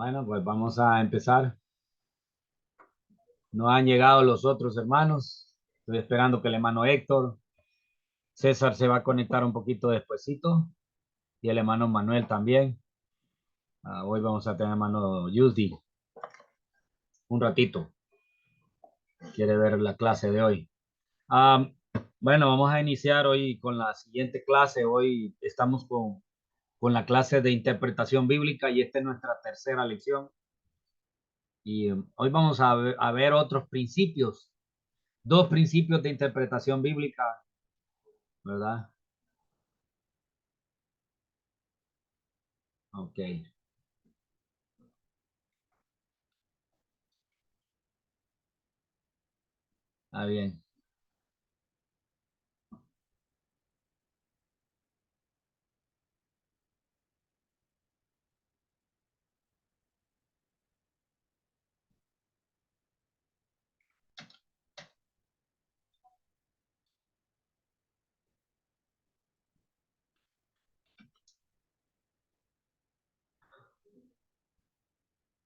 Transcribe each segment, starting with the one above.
Bueno, pues vamos a empezar. No han llegado los otros hermanos. Estoy esperando que el hermano Héctor, César se va a conectar un poquito despuesito y el hermano Manuel también. Hoy vamos a tener hermano Yusdi un ratito. Quiere ver la clase de hoy. Ah, bueno, vamos a iniciar hoy con la siguiente clase. Hoy estamos con la clase de interpretación bíblica y esta es nuestra tercera lección. Y hoy vamos a ver otros principios, dos principios de interpretación bíblica, ¿verdad? Ok, está bien.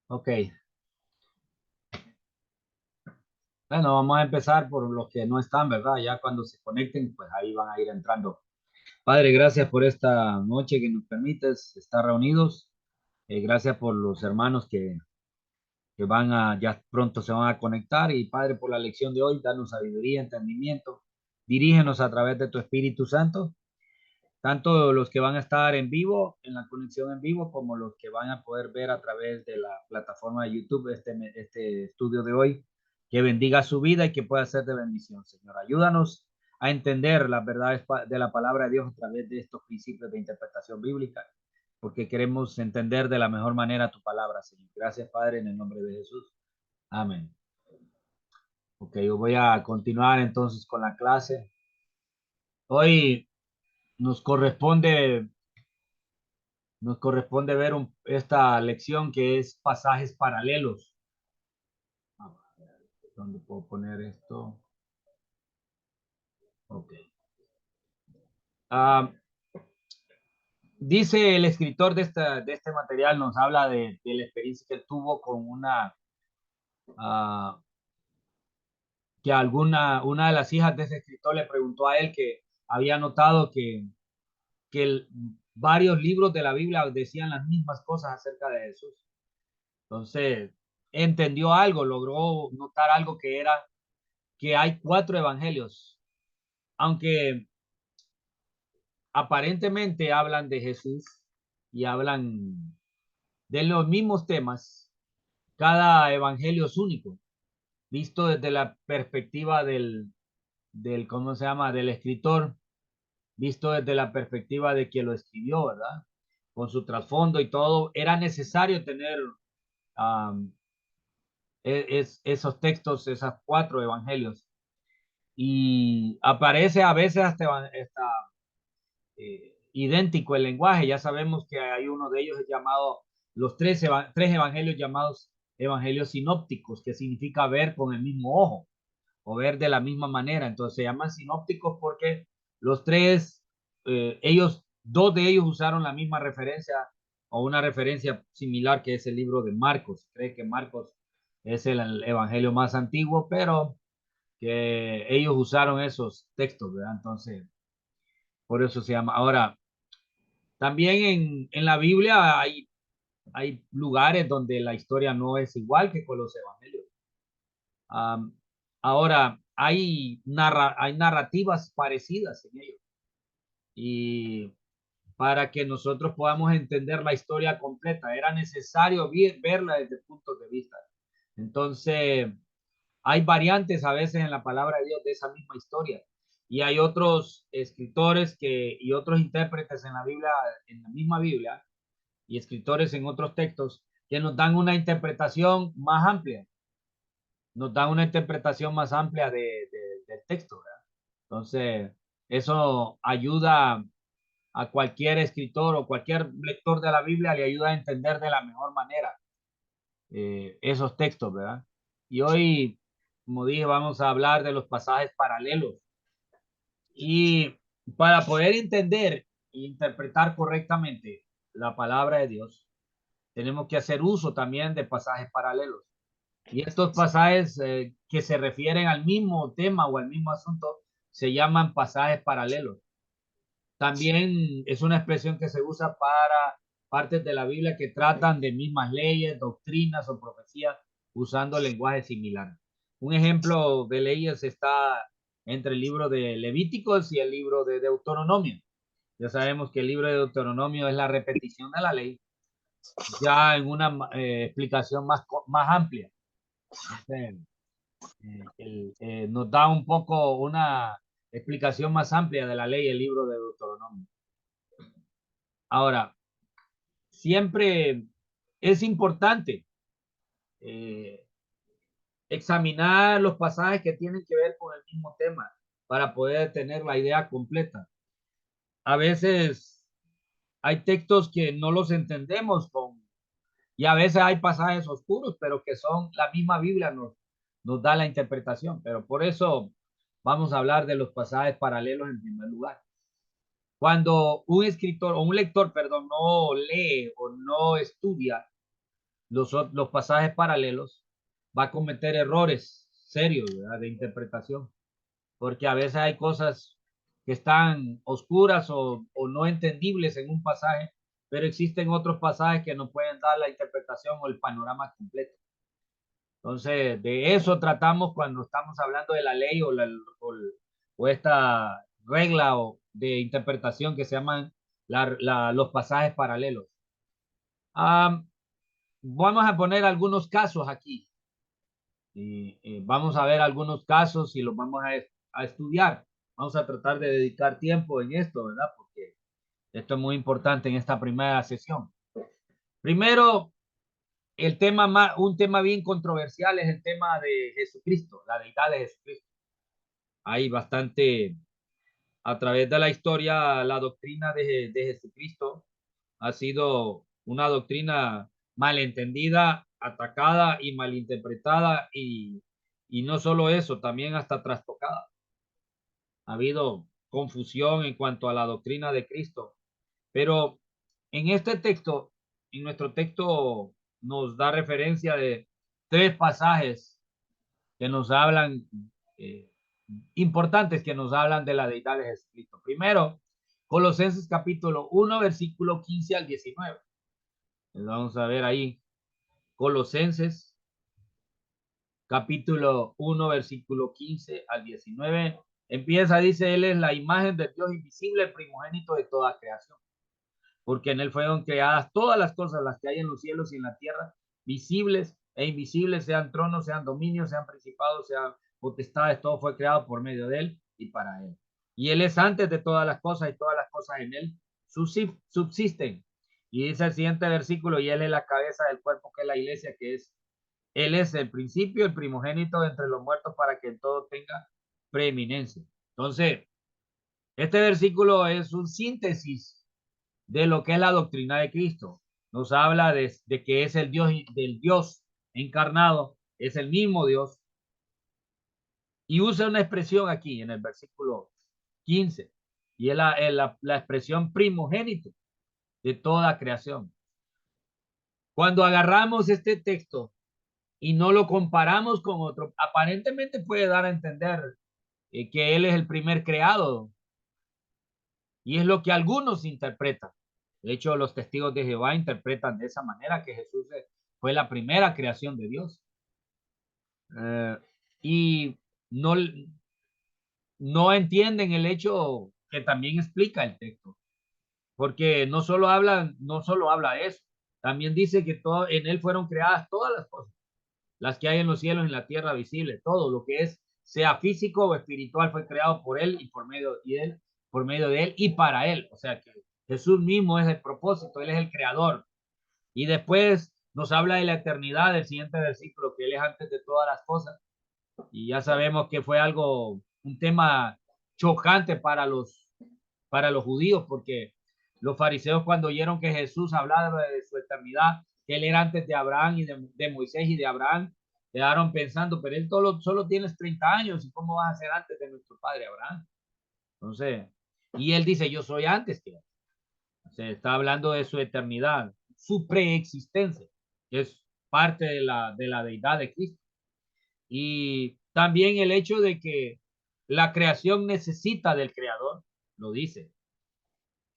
Ok, bueno, vamos a empezar por los que no están, ¿verdad? Ya cuando se conecten, pues ahí van a ir entrando. Padre, gracias por esta noche que nos permites estar reunidos. Gracias por los hermanos que ya pronto se van a conectar. Y Padre, por la lección de hoy, danos sabiduría, entendimiento. Dirígenos a través de tu Espíritu Santo, tanto los que van a estar en vivo, en la conexión en vivo, como los que van a poder ver a través de la plataforma de YouTube este estudio de hoy. Que bendiga su vida y que pueda ser de bendición, Señor. Ayúdanos a entender las verdades de la palabra de Dios a través de estos principios de interpretación bíblica, porque queremos entender de la mejor manera tu palabra, Señor. Gracias, Padre, en el nombre de Jesús. Amén. Ok, yo voy a continuar entonces con la clase. Hoy nos corresponde nos corresponde ver esta lección que es pasajes paralelos. ¿Dónde puedo poner esto? Ok. Ah, dice el escritor de este material, nos habla de la experiencia que él tuvo con ah, que una de las hijas de ese escritor le preguntó a él que había notado que varios libros de la Biblia decían las mismas cosas acerca de Jesús. Entonces, entendió algo, logró notar algo que era que hay cuatro evangelios, aunque aparentemente hablan de Jesús y hablan de los mismos temas, cada evangelio es único, visto desde la perspectiva ¿cómo se llama?, del escritor, visto desde la perspectiva de quien lo escribió, ¿verdad? Con su trasfondo y todo, era necesario tener um, esos textos, esos cuatro evangelios. Y aparece a veces hasta idéntico el lenguaje. Ya sabemos que hay uno de ellos llamado, tres evangelios llamados evangelios sinópticos, que significa ver con el mismo ojo o ver de la misma manera. Entonces se llaman sinópticos porque los tres, dos de ellos usaron la misma referencia o una referencia similar que es el libro de Marcos. Cree que Marcos es el evangelio más antiguo, pero que ellos usaron esos textos, ¿verdad? Entonces, por eso se llama. Ahora, también en la Biblia hay lugares donde la historia no es igual que con los evangelios. Um, ahora, hay narrativas parecidas en ellos. Y para que nosotros podamos entender la historia completa, era necesario verla desde puntos de vista. Entonces, hay variantes a veces en la palabra de Dios de esa misma historia. Y hay otros escritores y otros intérpretes en la Biblia, en la misma Biblia, y escritores en otros textos que nos dan una interpretación más amplia, nos dan una interpretación más amplia del texto, ¿verdad? Entonces, eso ayuda a cualquier escritor o cualquier lector de la Biblia, le ayuda a entender de la mejor manera esos textos, ¿verdad? Y hoy, como dije, vamos a hablar de los pasajes paralelos. Y para poder entender e interpretar correctamente la palabra de Dios, tenemos que hacer uso también de pasajes paralelos. Y estos pasajes que se refieren al mismo tema o al mismo asunto se llaman pasajes paralelos. También es una expresión que se usa para partes de la Biblia que tratan de mismas leyes, doctrinas o profecías usando lenguaje similar. Un ejemplo de leyes está entre el libro de Levíticos y el libro de Deuteronomio. Ya sabemos que el libro de Deuteronomio es la repetición de la ley, ya en una explicación más amplia. Nos da un poco una explicación más amplia de la ley, el libro de Deuteronomio. Ahora, siempre es importante eh, examinar los pasajes que tienen que ver con el mismo tema para poder tener la idea completa. A veces hay textos que no los entendemos y a veces hay pasajes oscuros, pero que son la misma Biblia nos da la interpretación. Pero por eso vamos a hablar de los pasajes paralelos en primer lugar. Cuando un escritor o un lector, perdón, no lee o no estudia los pasajes paralelos, va a cometer errores serios, ¿verdad?, de interpretación, porque a veces hay cosas que están oscuras o no entendibles en un pasaje, pero existen otros pasajes que nos pueden dar la interpretación o el panorama completo. Entonces, de eso tratamos cuando estamos hablando de la ley o esta regla de interpretación que se llaman los pasajes paralelos. Vamos a poner algunos casos aquí. Vamos a ver algunos casos y los vamos a estudiar. Vamos a tratar de dedicar tiempo en esto, ¿verdad? Porque esto es muy importante en esta primera sesión. Primero, un tema bien controversial es el tema de Jesucristo, la deidad de Jesucristo. Hay bastante, a través de la historia, la doctrina de Jesucristo ha sido una doctrina malentendida, atacada y malinterpretada y no solo eso, también hasta trastocada. Ha habido confusión en cuanto a la doctrina de Cristo, pero en este texto, en nuestro texto nos da referencia de tres pasajes que nos hablan, eh, importantes, que nos hablan de la deidad de Jesucristo. Primero, Colosenses capítulo 1, versículo 15 al 19. Vamos a ver ahí, Colosenses capítulo 1, versículo 15 al 19. Empieza, dice, Él es la imagen del Dios invisible, el primogénito de toda creación, porque en Él fueron creadas todas las cosas, las que hay en los cielos y en la tierra, visibles e invisibles, sean tronos, sean dominios, sean principados, sean potestades, todo fue creado por medio de Él y para Él. Y Él es antes de todas las cosas y todas las cosas en Él subsisten. Y dice el siguiente versículo, y Él es la cabeza del cuerpo que es la iglesia, Él es el principio, el primogénito de entre los muertos para que todo tenga preeminencia. Entonces, este versículo es un síntesis de lo que es la doctrina de Cristo. Nos habla de que es el Dios, del Dios encarnado, es el mismo Dios. Y usa una expresión aquí en el versículo 15, y es la expresión primogénito de toda creación. Cuando agarramos este texto y no lo comparamos con otro, aparentemente puede dar a entender que Él es el primer creado, y es lo que algunos interpretan. De hecho, los testigos de Jehová interpretan de esa manera que Jesús fue la primera creación de Dios. Y no, no entienden el hecho que también explica el texto, porque no solo habla eso, también dice que en Él fueron creadas todas las cosas, las que hay en los cielos, en la tierra visible, todo lo que es, sea físico o espiritual, fue creado por Él y por medio de Él y para Él. O sea que Jesús mismo es el propósito, Él es el creador. Y después nos habla de la eternidad, del siguiente versículo, que Él es antes de todas las cosas. Y ya sabemos que fue un tema chocante para los judíos, porque los fariseos, cuando oyeron que Jesús hablaba de su eternidad, que Él era antes de Abraham y de Moisés y de Abraham, quedaron pensando, pero Él solo tienes 30 años, ¿y cómo vas a ser antes de nuestro padre Abraham? Entonces, y Él dice, yo soy antes que Él. Se está hablando de su eternidad. su preexistencia, que es parte de la deidad de Cristo. Y también el hecho de que la creación necesita del creador, lo dice,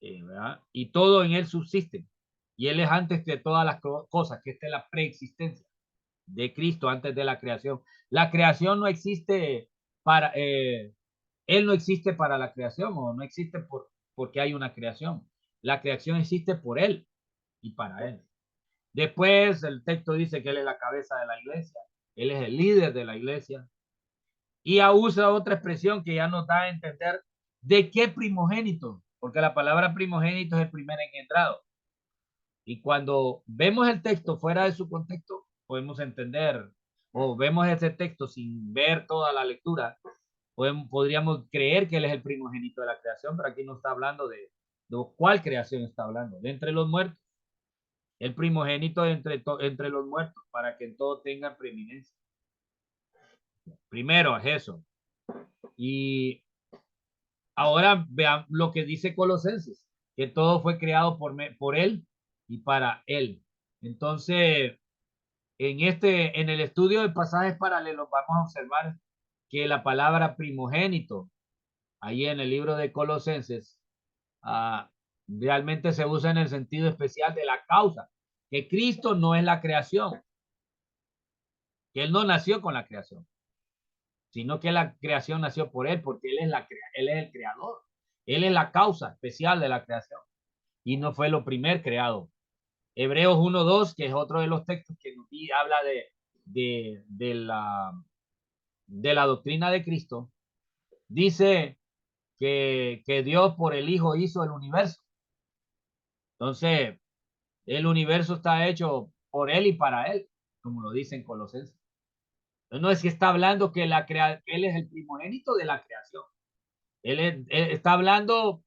¿verdad? Y todo en él subsiste. Y él es antes de todas las cosas, que esta es la preexistencia de Cristo antes de la creación. La creación no existe para, él no existe para la creación o no existe porque hay una creación. La creación existe por él y para él. Después el texto dice que él es la cabeza de la iglesia, él es el líder de la iglesia, y usa otra expresión que ya nos da a entender de qué primogénito, porque la palabra primogénito es el primer engendrado. Y cuando vemos el texto fuera de su contexto, podemos entender, o vemos ese texto sin ver toda la lectura, podríamos creer que él es el primogénito de la creación, pero aquí no está hablando de cuál creación está hablando, de entre los muertos, el primogénito entre los muertos, para que en todo tengan preeminencia. Primero es eso. Y ahora vean lo que dice Colosenses, que todo fue creado por él y para él. Entonces, en el estudio de pasajes paralelos vamos a observar que la palabra primogénito, ahí en el libro de Colosenses, realmente se usa en el sentido especial de la causa, que Cristo no es la creación, que él no nació con la creación, sino que la creación nació por él, porque él es el creador, él es la causa especial de la creación y no fue lo primer creado. Hebreos 1:2, que es otro de los textos que nos habla de la doctrina de Cristo, dice que Dios por el Hijo hizo el universo. Entonces, el universo está hecho por él y para él, como lo dicen Colosenses. No es que está hablando que él es el primogénito de la creación. Él está hablando,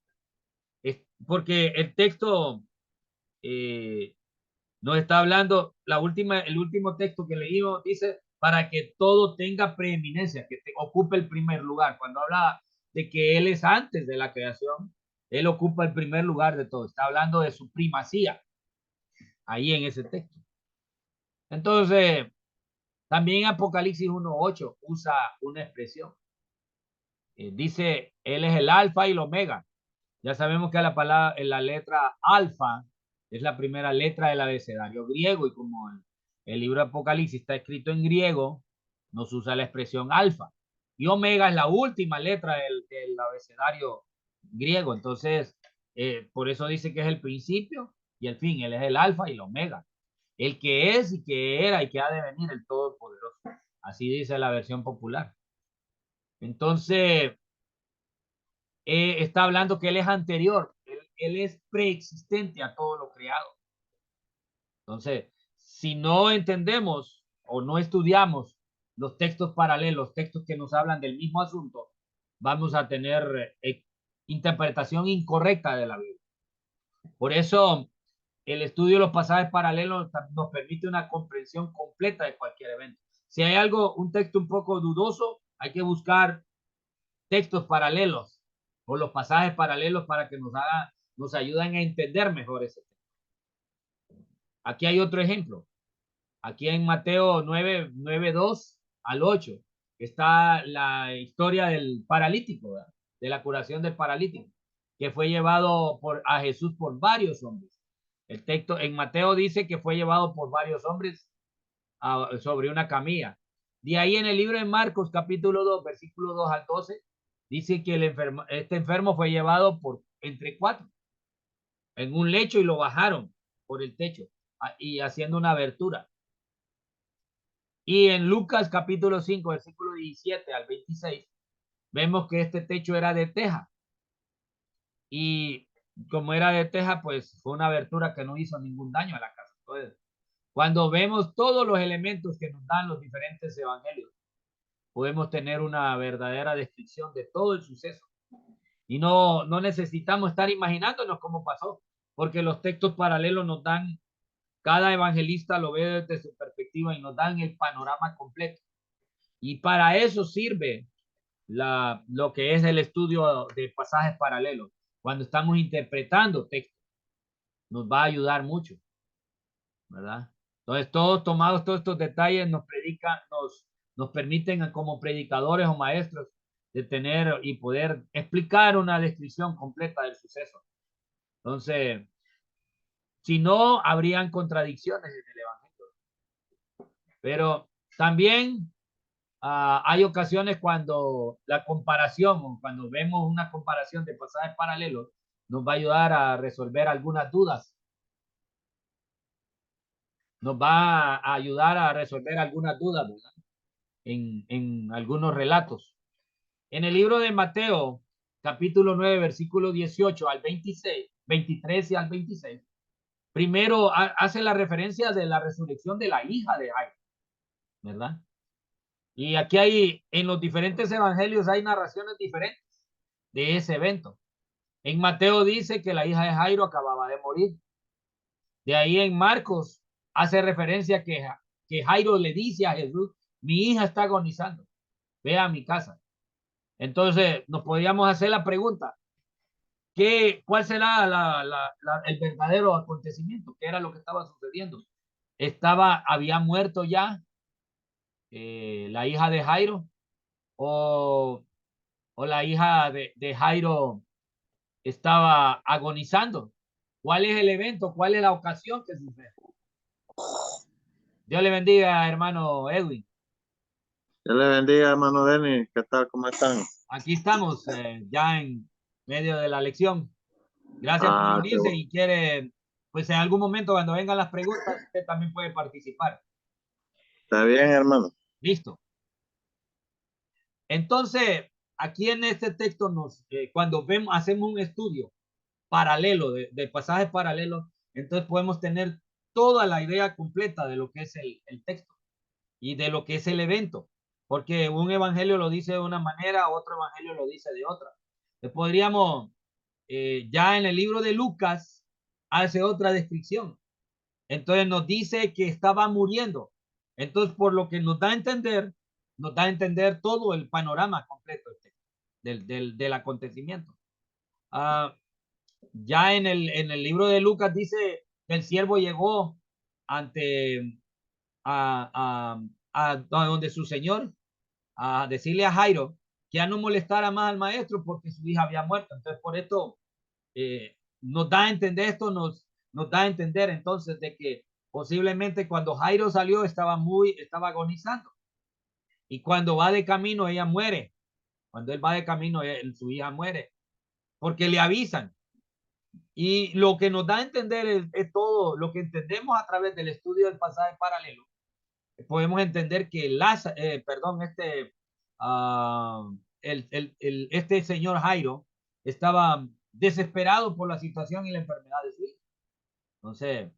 porque el texto nos está hablando, el último texto que leímos dice, para que todo tenga preeminencia, que ocupe el primer lugar. Cuando habla de que él es antes de la creación, él ocupa el primer lugar de todo. Está hablando de su primacía ahí en ese texto. Entonces, también Apocalipsis 1:8 usa una expresión. Dice, él es el alfa y el omega. Ya sabemos que la letra alfa es la primera letra del abecedario griego, y como el libro de Apocalipsis está escrito en griego, nos usa la expresión alfa. Y omega es la última letra del abecedario griego. Entonces, por eso dice que es el principio y el fin. Él es el alfa y el omega. El que es y que era y que ha de venir, el Todopoderoso. Así dice la versión popular. Entonces, está hablando que él es anterior, él es preexistente a todo lo creado. Entonces, si no entendemos o no estudiamos los textos paralelos, textos que nos hablan del mismo asunto, vamos a tener interpretación incorrecta de la Biblia. Por eso, el estudio de los pasajes paralelos nos permite una comprensión completa de cualquier evento. Si hay un texto un poco dudoso, hay que buscar textos paralelos o los pasajes paralelos para que nos ayuden a entender mejor ese texto. Aquí hay otro ejemplo. Aquí en Mateo 9:2 al 8 está la historia del paralítico, ¿verdad? De la curación del paralítico, que fue llevado a Jesús por varios hombres. El texto en Mateo dice que fue llevado por varios hombres sobre una camilla. De ahí en el libro de Marcos, capítulo 2, versículo 2 al 12, dice que este enfermo fue llevado por entre 4 en un lecho y lo bajaron por el techo y haciendo una abertura. Y en Lucas capítulo 5, versículo 17 al 26, vemos que este techo era de teja. Y como era de teja, pues fue una abertura que no hizo ningún daño a la casa. Entonces, cuando vemos todos los elementos que nos dan los diferentes evangelios, podemos tener una verdadera descripción de todo el suceso. Y no necesitamos estar imaginándonos cómo pasó, porque los textos paralelos nos dan, cada evangelista lo ve desde su perspectiva y nos dan el panorama completo. Y para eso sirve lo que es el estudio de pasajes paralelos. Cuando estamos interpretando textos, nos va a ayudar mucho. ¿verdad? Entonces, todos estos detalles nos predican, nos permiten como predicadores o maestros de tener y poder explicar una descripción completa del suceso. Entonces, si no, habrían contradicciones en el Evangelio. Pero también hay ocasiones cuando la comparación o cuando vemos una comparación de pasajes paralelos nos va a ayudar a resolver algunas dudas. Nos va a ayudar a resolver algunas dudas, ¿verdad? En algunos relatos. En el libro de Mateo, capítulo 9, versículo 18 al 26, 23 y al 26, primero hace la referencia de la resurrección de la hija de Jairo, ¿verdad? Y aquí hay, en los diferentes evangelios hay narraciones diferentes de ese evento. En Mateo dice que la hija de Jairo acababa de morir. De ahí en Marcos hace referencia que Jairo le dice a Jesús, mi hija está agonizando, ve a mi casa. Entonces nos podríamos hacer la pregunta, ¿cuál será el verdadero acontecimiento? ¿Qué era lo que estaba sucediendo? ¿Había muerto ya la hija de Jairo? ¿O, o la hija de Jairo estaba agonizando? ¿Cuál es el evento? ¿Cuál es la ocasión que sucede? Dios le bendiga, hermano Edwin. Dios le bendiga, hermano Denis. ¿Qué tal? ¿Cómo están? Aquí estamos ya en medio de la lección. Gracias por Ah, unirse y quiere, pues en algún momento cuando vengan las preguntas, usted también puede participar. está bien, hermano. Listo. Entonces, aquí en este texto cuando hacemos un estudio paralelo de pasajes paralelos, entonces podemos tener toda la idea completa de lo que es el texto y de lo que es el evento, porque un evangelio lo dice de una manera, otro evangelio lo dice de otra. Podríamos, ya en el libro de Lucas, hace otra descripción. Entonces nos dice que estaba muriendo. Entonces, por lo que nos da a entender todo el panorama completo del acontecimiento. Ah, ya en el libro de Lucas dice que el siervo llegó ante a donde su señor, a decirle a Jairo que ya no molestara más al maestro porque su hija había muerto. Entonces, por esto nos da a entender nos da a entender entonces de que posiblemente cuando Jairo salió estaba agonizando y cuando va de camino ella muere. Cuando él va de camino, su hija muere porque le avisan. Y lo que nos da a entender es todo lo que entendemos a través del estudio del pasaje paralelo. Podemos entender que este señor Jairo estaba desesperado por la situación y la enfermedad de su hijo. Entonces,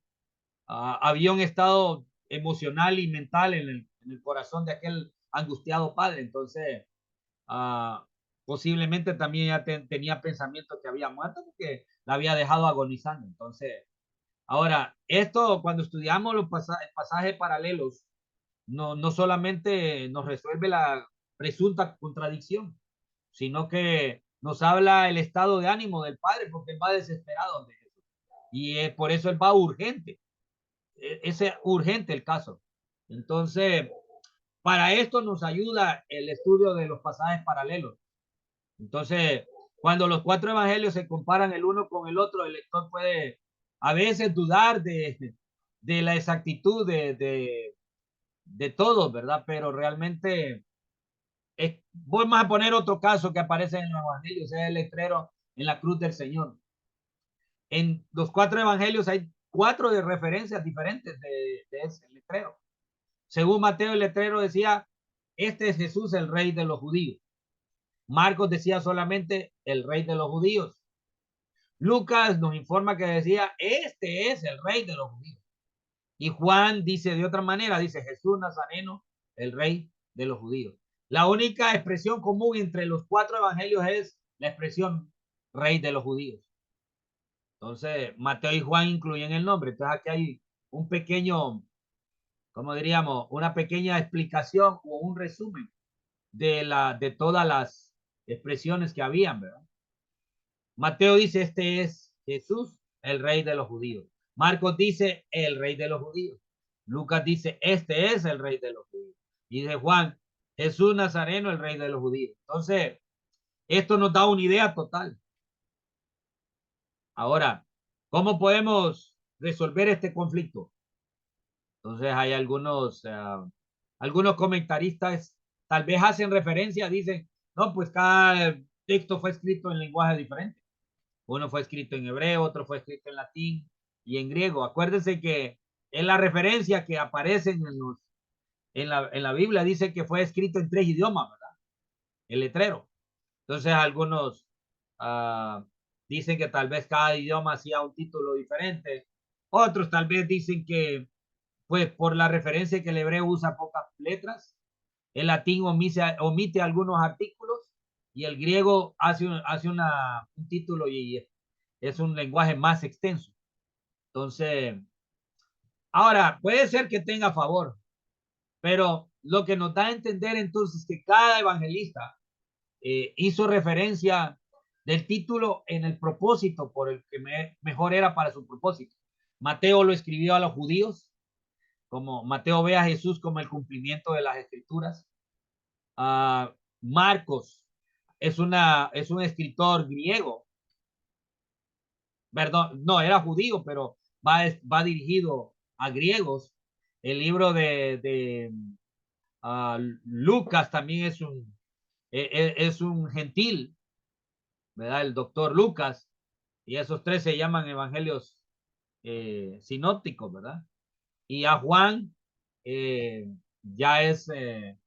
había un estado emocional y mental en el corazón de aquel angustiado padre. Entonces, posiblemente también ya tenía pensamiento que había muerto porque la había dejado agonizando. Entonces, ahora, esto cuando estudiamos los pasajes paralelos, no solamente nos resuelve la presunta contradicción, sino que nos habla el estado de ánimo del padre, porque él va desesperado de Jesús. Y por eso él va urgente. Es urgente el caso. Entonces, para esto nos ayuda el estudio de los pasajes paralelos. Entonces, cuando los cuatro evangelios se comparan el uno con el otro, el lector puede a veces dudar de la exactitud de todos, ¿verdad? Pero realmente vamos a poner otro caso que aparece en los evangelios, es el letrero en la cruz del Señor. En los cuatro evangelios hay cuatro de referencias diferentes de ese letrero. Según Mateo, el letrero decía, este es Jesús, el rey de los judíos. Marcos decía solamente el rey de los judíos. Lucas nos informa que decía, este es el rey de los judíos. Y Juan dice de otra manera, dice Jesús Nazareno, el rey de los judíos. La única expresión común entre los cuatro evangelios es la expresión rey de los judíos. Entonces, Mateo y Juan incluyen el nombre. Entonces, aquí hay un pequeño, como diríamos, una pequeña explicación o un resumen de todas las expresiones que habían, ¿verdad? Mateo dice, este es Jesús, el rey de los judíos. Marcos dice el rey de los judíos. Lucas dice este es el rey de los judíos. Y de Juan, Jesús Nazareno, el rey de los judíos. Entonces, esto nos da una idea total. Ahora, ¿cómo podemos resolver este conflicto? Entonces, hay algunos comentaristas tal vez hacen referencia, dicen, no, pues cada texto fue escrito en lenguaje diferente. Uno fue escrito en hebreo, otro fue escrito en latín y en griego. Acuérdense que en la referencia que aparecen en la Biblia dice que fue escrito en 3 idiomas, ¿verdad? El letrero. Entonces algunos dicen que tal vez cada idioma hacía un título diferente. Otros tal vez dicen que, pues, por la referencia que el hebreo usa pocas letras, el latín omite algunos artículos y el griego hace un título y es un lenguaje más extenso. Entonces, ahora, puede ser que tenga a favor, pero lo que nos da a entender entonces que cada evangelista hizo referencia del título en el propósito por el que mejor era para su propósito. Mateo lo escribió a los judíos, como Mateo ve a Jesús como el cumplimiento de las escrituras. Marcos es un escritor griego, perdón, no, era judío, pero va dirigido a griegos. El libro de Lucas también es un gentil, ¿verdad? El doctor Lucas, y esos tres se llaman evangelios sinópticos, ¿verdad? Y a Juan ya es eh,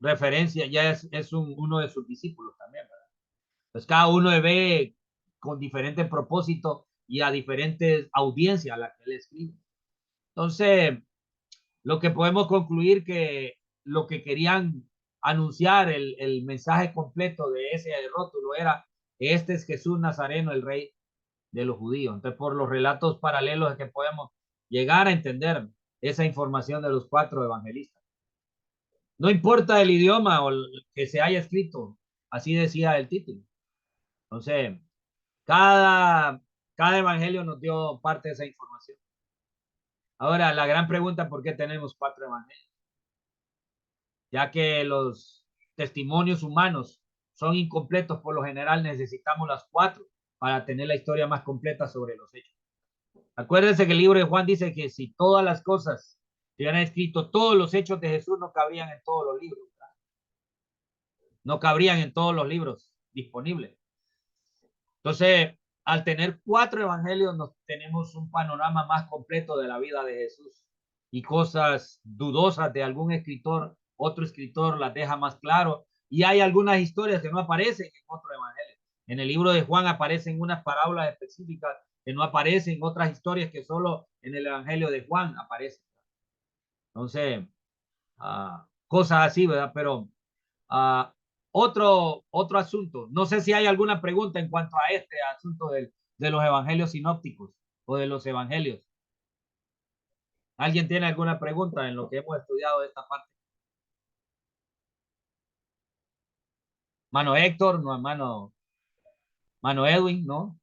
referencia, ya es uno de sus discípulos también, ¿verdad? Pues cada uno ve con diferentes propósitos y a diferentes audiencias a las que él escribe. Entonces, lo que podemos concluir que lo que querían anunciar el mensaje completo de ese rótulo era: este es Jesús Nazareno, el rey de los judíos. Entonces, por los relatos paralelos es que podemos llegar a entender esa información de los 4 evangelistas. No importa el idioma o el que se haya escrito, así decía el título. Entonces, cada, cada evangelio nos dio parte de esa información. Ahora, la gran pregunta: ¿por qué tenemos 4 evangelios? Ya que los testimonios humanos son incompletos por lo general, necesitamos las 4 para tener la historia más completa sobre los hechos. Acuérdense que el libro de Juan dice que si todas las cosas se hubieran escrito, todos los hechos de Jesús no cabrían en todos los libros, ¿verdad? No cabrían en todos los libros disponibles. Entonces, al tener 4 evangelios, nos tenemos un panorama más completo de la vida de Jesús, y cosas dudosas de algún escritor, otro escritor las deja más claro, y hay algunas historias que no aparecen en otro evangelio. En el libro de Juan aparecen unas parábolas específicas que no aparecen, otras historias que solo en el evangelio de Juan aparecen. Entonces, cosas así, ¿verdad? Pero uh, otro asunto. No sé si hay alguna pregunta en cuanto a este asunto de los evangelios sinópticos o de los evangelios. ¿Alguien tiene alguna pregunta en lo que hemos estudiado de esta parte? Mano Héctor, no, mano Edwin, ¿no?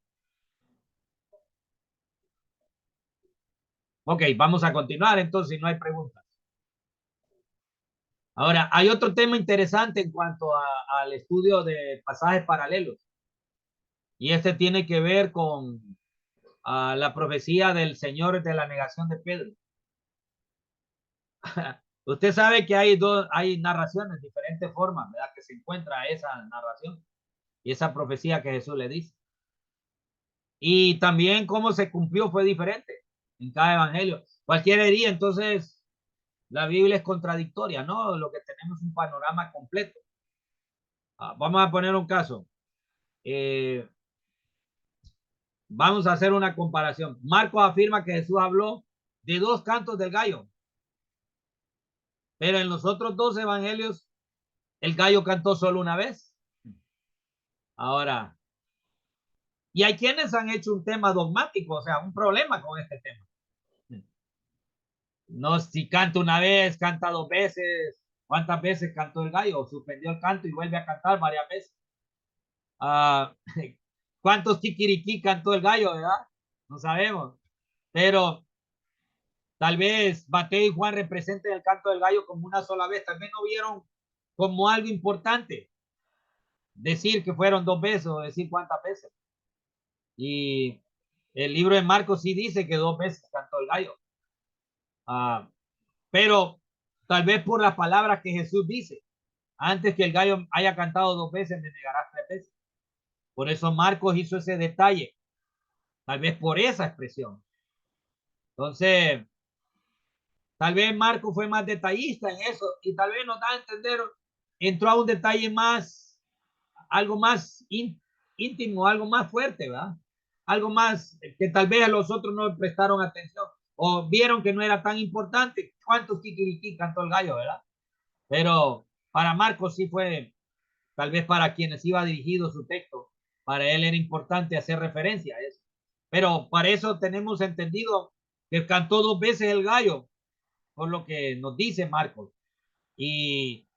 Ok, vamos a continuar entonces, si no hay preguntas. Ahora, hay otro tema interesante en cuanto al estudio de pasajes paralelos, y este tiene que ver con la profecía del Señor de la negación de Pedro. Usted sabe que hay narraciones, diferentes formas, ¿verdad? Que se encuentra esa narración y esa profecía que Jesús le dice. Y también cómo se cumplió fue diferente en cada evangelio. Cualquiera diría, entonces, la Biblia es contradictoria, ¿no? Lo que tenemos es un panorama completo. Vamos a poner un caso. Vamos a hacer una comparación. Marcos afirma que Jesús habló de 2 cantos del gallo, pero en los otros 2 evangelios el gallo cantó solo una vez. Ahora, y hay quienes han hecho un tema dogmático, o sea, un problema con este tema. No, si canta una vez, canta 2 veces, ¿cuántas veces cantó el gallo? Suspendió el canto y vuelve a cantar varias veces. ¿Cuántos kikiriki cantó el gallo, verdad? no sabemos. Pero tal vez Mateo y Juan representen el canto del gallo como una sola vez. Tal vez no vieron como algo importante decir que fueron 2 veces o decir cuántas veces. Y el libro de Marcos sí dice que 2 veces cantó el gallo. Pero tal vez por las palabras que Jesús dice, antes que el gallo haya cantado 2 veces, me negarás 3 veces. Por eso Marcos hizo ese detalle, tal vez por esa expresión. Entonces, tal vez Marcos fue más detallista en eso y tal vez nos da a entender, entró a un detalle más, algo más íntimo, algo más fuerte, ¿verdad? Algo más que tal vez a los otros no prestaron atención o vieron que no era tan importante. ¿Cuántos kikiriki cantó el gallo, verdad? Pero para Marcos sí fue, tal vez para quienes iba dirigido su texto, para él era importante hacer referencia a eso. Pero para eso tenemos entendido que cantó 2 veces el gallo, por lo que nos dice Marcos. Y,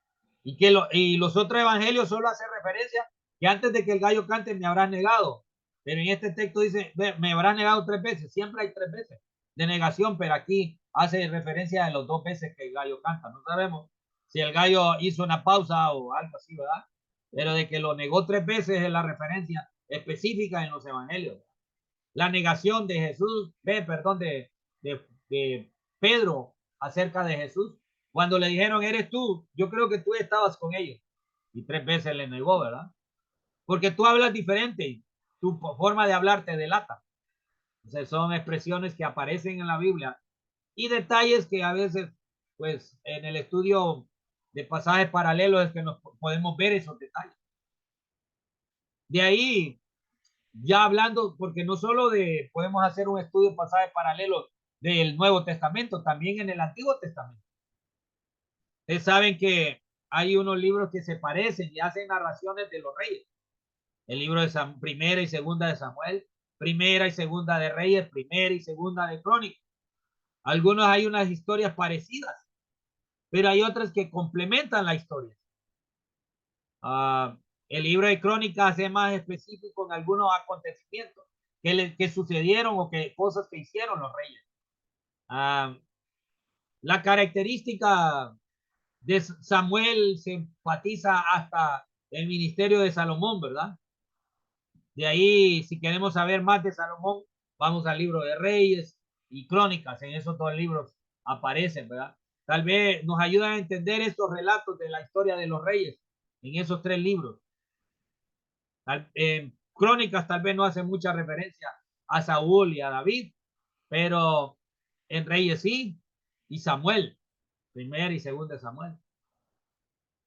y los otros evangelios solo hacen referencia que antes de que el gallo cante me habrás negado. Pero en este texto dice, me habrás negado 3 veces. Siempre hay 3 veces de negación, pero aquí hace referencia a los 2 veces que el gallo canta. No sabemos si el gallo hizo una pausa o algo así, ¿verdad? Pero de que lo negó 3 veces es la referencia específica en los evangelios. La negación de Jesús, perdón, de Pedro acerca de Jesús, cuando le dijeron, eres tú, yo creo que tú estabas con ellos. Y 3 veces le negó, ¿verdad? Porque tú hablas diferente, tu forma de hablar te delata. Entonces son expresiones que aparecen en la Biblia y detalles que a veces, pues, en el estudio de pasajes paralelos es que nos podemos ver esos detalles. De ahí, ya hablando, porque no solo de, podemos hacer un estudio de pasajes paralelos del Nuevo Testamento, también en el Antiguo Testamento. Ustedes saben que hay unos libros que se parecen y hacen narraciones de los reyes. El libro de Primera y Segunda de Samuel, Primera y Segunda de Reyes, Primera y Segunda de Crónicas. Algunos hay unas historias parecidas, pero hay otras que complementan la historia. El libro de Crónicas es más específico en algunos acontecimientos que sucedieron o que cosas que hicieron los reyes. La característica de Samuel se enfatiza hasta el ministerio de Salomón, ¿verdad? De ahí, si queremos saber más de Salomón, vamos al libro de Reyes y Crónicas. En esos 2 libros aparecen, ¿verdad? Tal vez nos ayudan a entender estos relatos de la historia de los reyes en esos 3 libros. Crónicas tal vez no hace mucha referencia a Saúl y a David, pero en Reyes sí, y Samuel, Primera y Segunda de Samuel.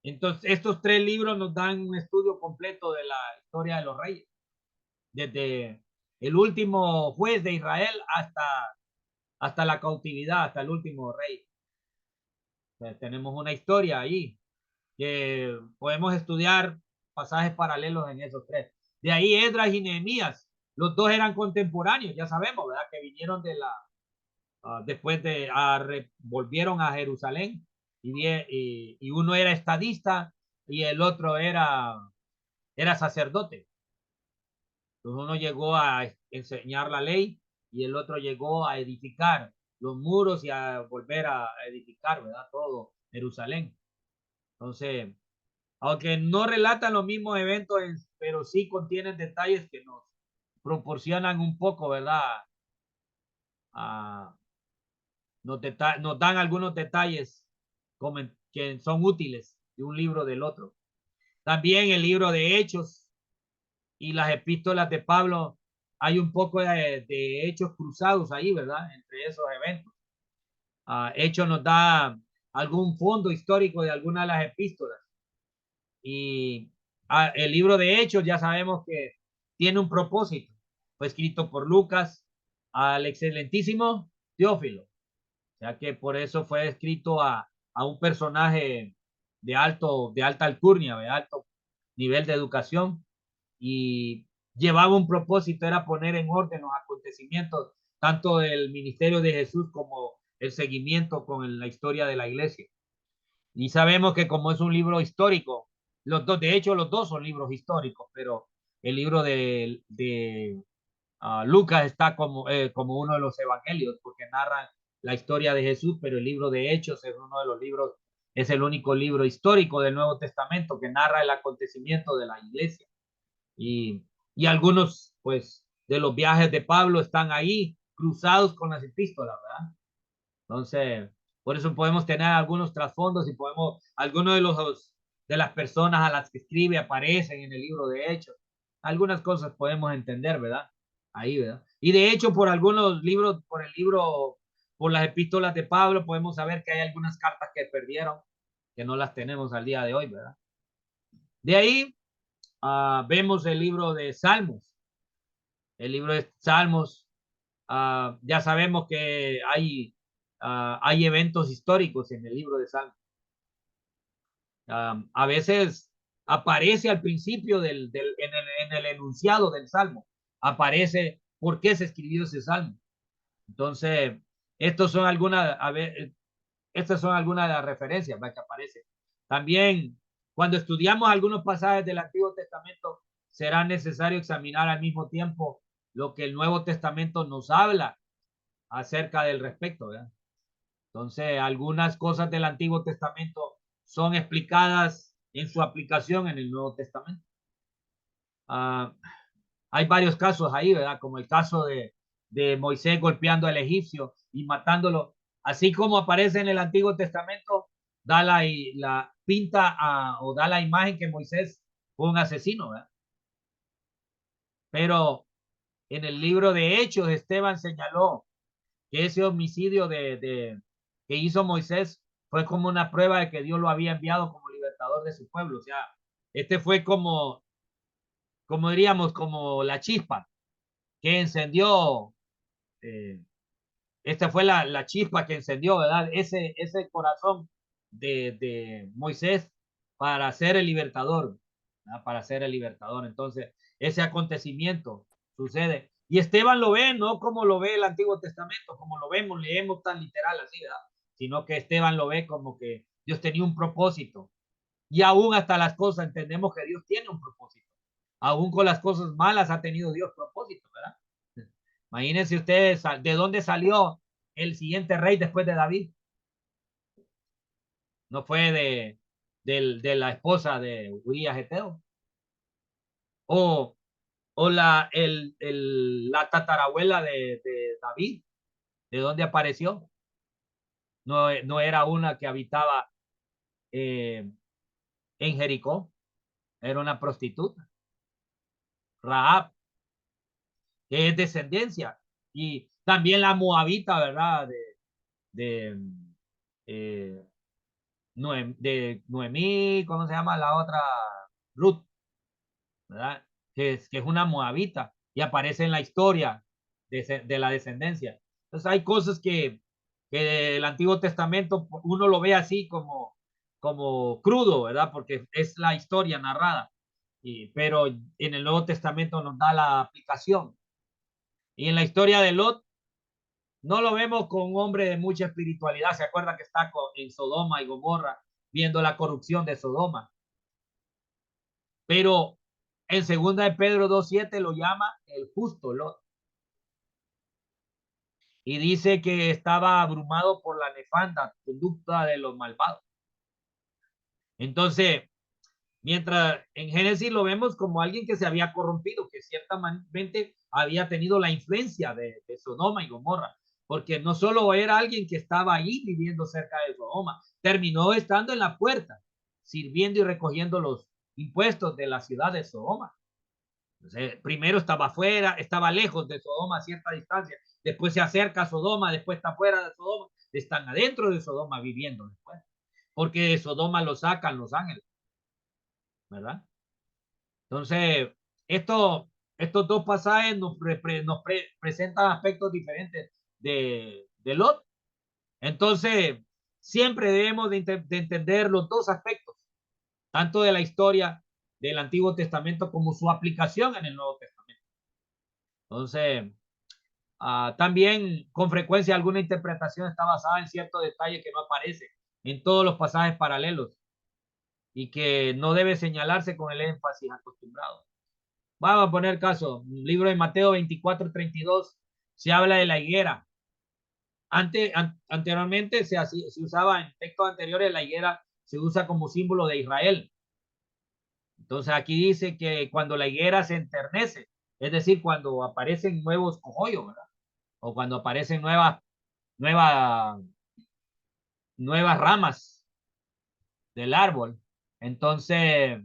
Entonces, estos 3 libros nos dan un estudio completo de la historia de los reyes, desde el último juez de Israel hasta la cautividad, hasta el último rey. Tenemos una historia ahí que podemos estudiar pasajes paralelos en esos 3. De ahí Esdras y Nehemías, los 2 eran contemporáneos, ya sabemos, ¿verdad? Que vinieron de la, después de, volvieron a Jerusalén y uno era estadista y el otro era sacerdote. Entonces uno llegó a enseñar la ley y el otro llegó a edificar los muros y a volver a edificar, ¿verdad? Todo Jerusalén. Entonces, aunque no relatan los mismos eventos, pero sí contienen detalles que nos proporcionan un poco, ¿verdad? Ah, nos dan algunos detalles que son útiles de un libro del otro. También el libro de Hechos y las epístolas de Pablo, hay un poco de hechos cruzados ahí, ¿verdad? Entre esos eventos. Hechos nos da algún fondo histórico de alguna de las epístolas. Y el libro de Hechos ya sabemos que tiene un propósito. Fue escrito por Lucas al excelentísimo Teófilo. O sea que por eso fue escrito a un personaje de alta alcurnia, de alto nivel de educación y llevaba un propósito, era poner en orden los acontecimientos, tanto del ministerio de Jesús como el seguimiento con la historia de la iglesia. Y sabemos que como es un libro histórico, los dos, de hecho los dos son libros históricos, pero el libro Lucas está como uno de los evangelios porque narra la historia de Jesús, pero el libro de Hechos es uno de los libros, es el único libro histórico del Nuevo Testamento que narra el acontecimiento de la iglesia. Y algunos, pues, de los viajes de Pablo están ahí cruzados con las epístolas, ¿verdad? Entonces, por eso podemos tener algunos trasfondos y algunos de las personas a las que escribe aparecen en el libro de Hechos. Algunas cosas podemos entender, ¿verdad? Ahí, ¿verdad? Y de hecho, por algunos libros, por las epístolas de Pablo, podemos saber que hay algunas cartas que perdieron, que no las tenemos al día de hoy, ¿verdad? De ahí vemos el libro de Salmos. El libro de Salmos, ya sabemos que hay eventos históricos en el libro de Salmos. A veces aparece al principio en el enunciado del Salmo, aparece por qué se escribió ese Salmo. Entonces, estas son algunas de las referencias que aparecen. También, cuando estudiamos algunos pasajes del Antiguo Testamento, será necesario examinar al mismo tiempo lo que el Nuevo Testamento nos habla acerca del respecto, ¿verdad? Entonces, algunas cosas del Antiguo Testamento son explicadas en su aplicación en el Nuevo Testamento. Hay varios casos ahí, ¿verdad? Como el caso de Moisés golpeando al egipcio y matándolo. Así como aparece en el Antiguo Testamento, o da la imagen que Moisés fue un asesino, ¿verdad? Pero en el libro de Hechos, Esteban señaló que ese homicidio que hizo Moisés fue como una prueba de que Dios lo había enviado como libertador de su pueblo. O sea, este fue como diríamos, como la chispa que encendió, eh, esta fue la chispa que encendió, ¿verdad? Ese corazón de Moisés para ser el libertador, ¿verdad? Para ser el libertador. Entonces, ese acontecimiento sucede. Y Esteban lo ve, no como lo ve el Antiguo Testamento, como lo vemos, leemos tan literal así, ¿verdad? Sino que Esteban lo ve como que Dios tenía un propósito. Y aún hasta las cosas entendemos que Dios tiene un propósito. Aún con las cosas malas ha tenido Dios propósito, ¿verdad? Imagínense ustedes de dónde salió el siguiente rey después de David. No fue de la esposa de Urías Eteo. O, la tatarabuela de David. ¿De dónde apareció? No era una que habitaba en Jericó. Era una prostituta. Rahab, que es descendencia. Y también la moabita, ¿verdad? De eh, de Noemí, ¿cómo se llama la otra? Ruth, ¿verdad? Que es una moabita y aparece en la historia de la descendencia. Entonces hay cosas que el Antiguo Testamento uno lo ve así como crudo, ¿verdad? Porque es la historia narrada. Pero en el Nuevo Testamento nos da la aplicación. Y en la historia de Lot, no lo vemos con un hombre de mucha espiritualidad. ¿Se acuerda que está en Sodoma y Gomorra viendo la corrupción de Sodoma? Pero en segunda de Pedro 2:7 lo llama el justo Lot. Y dice que estaba abrumado por la nefanda conducta de los malvados. Entonces, mientras en Génesis lo vemos como alguien que se había corrompido, que ciertamente había tenido la influencia de Sodoma y Gomorra, porque no solo era alguien que estaba ahí viviendo cerca de Sodoma, terminó estando en la puerta, sirviendo y recogiendo los impuestos de la ciudad de Sodoma. Entonces, primero estaba afuera, estaba lejos de Sodoma a cierta distancia, después se acerca a Sodoma, después está fuera de Sodoma, están adentro de Sodoma viviendo después, porque de Sodoma lo sacan los ángeles, ¿verdad? Entonces, estos dos pasajes nos presentan aspectos diferentes de Lot. Entonces, siempre debemos de entender los dos aspectos, tanto de la historia del Antiguo Testamento como su aplicación en el Nuevo Testamento. Entonces, también con frecuencia alguna interpretación está basada en cierto detalle que no aparece en todos los pasajes paralelos y que no debe señalarse con el énfasis acostumbrado. Vamos a poner caso, libro de Mateo 24:32, se habla de la higuera. Anteriormente se usaba en textos anteriores, la higuera se usa como símbolo de Israel. Entonces aquí dice que cuando la higuera se enternece, es decir, cuando aparecen nuevos cogollos, ¿verdad? O cuando aparecen nuevas, nuevas ramas del árbol. Entonces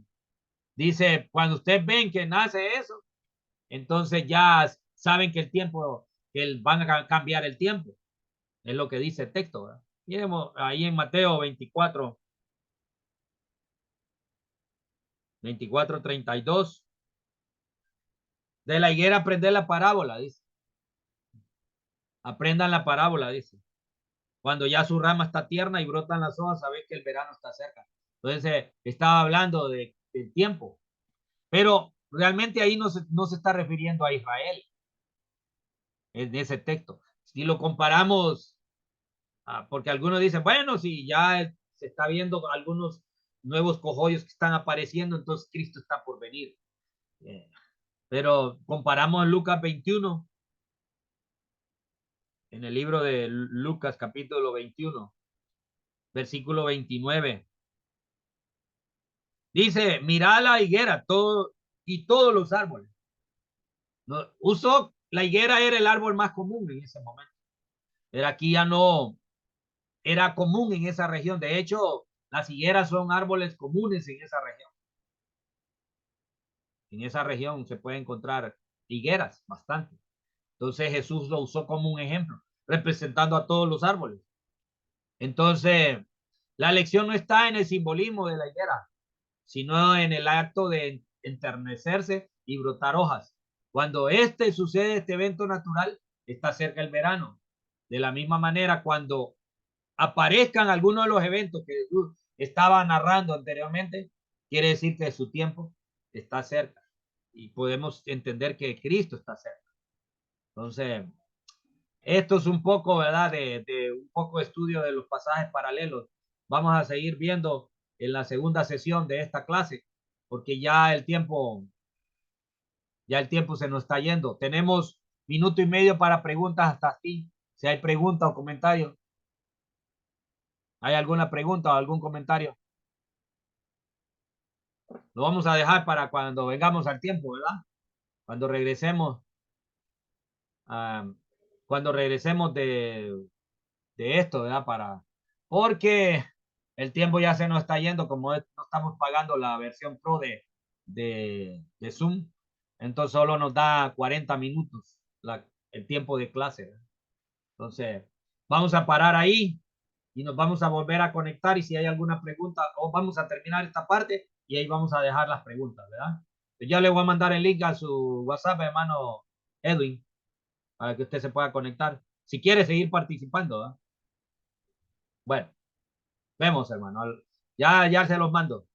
dice, cuando ustedes ven que nace eso, entonces ya saben que el tiempo, que van a cambiar el tiempo. Es lo que dice el texto, ¿verdad? Miremos ahí en Mateo 24:32. De la higuera aprender la parábola, dice. Aprendan la parábola, dice. Cuando ya su rama está tierna y brotan las hojas, sabes que el verano está cerca. Entonces, estaba hablando del tiempo. Pero realmente ahí no se está refiriendo a Israel en ese texto. Si lo comparamos, porque algunos dicen, bueno, si ya se está viendo algunos nuevos cogollos que están apareciendo, entonces Cristo está por venir. Pero comparamos Lucas 21, en el libro de Lucas capítulo 21, versículo 29. Dice, mira la higuera y todos los árboles. No, la higuera era el árbol más común en ese momento. Pero aquí ya no era común en esa región. De hecho, las higueras son árboles comunes en esa región. En esa región se puede encontrar higueras bastante. Entonces Jesús lo usó como un ejemplo, representando a todos los árboles. Entonces, la lección no está en el simbolismo de la higuera, sino en el acto de enternecerse y brotar hojas. Cuando sucede este evento natural, está cerca el verano. De la misma manera, cuando aparezcan algunos de los eventos que Jesús estaba narrando anteriormente, quiere decir que su tiempo está cerca y podemos entender que Cristo está cerca. Entonces, esto es un poco, ¿verdad? De un poco de estudio de los pasajes paralelos. Vamos a seguir viendo en la segunda sesión de esta clase, porque ya el tiempo se nos está yendo. Tenemos minuto y medio para preguntas hasta aquí. Si hay pregunta o comentario. ¿Hay alguna pregunta o algún comentario? Lo vamos a dejar para cuando vengamos al tiempo, ¿verdad? Cuando regresemos, uh, cuando regresemos de esto, ¿verdad? Porque el tiempo ya se nos está yendo, como no estamos pagando la versión Pro de Zoom, entonces solo nos da 40 minutos el tiempo de clase, ¿verdad? Entonces, vamos a parar ahí y nos vamos a volver a conectar y si hay alguna pregunta, o vamos a terminar esta parte y ahí vamos a dejar las preguntas, ¿verdad? Ya le voy a mandar el link a su WhatsApp, hermano Edwin, para que usted se pueda conectar. Si quiere seguir participando, ¿verdad? Bueno, vemos, hermano. Ya se los mando.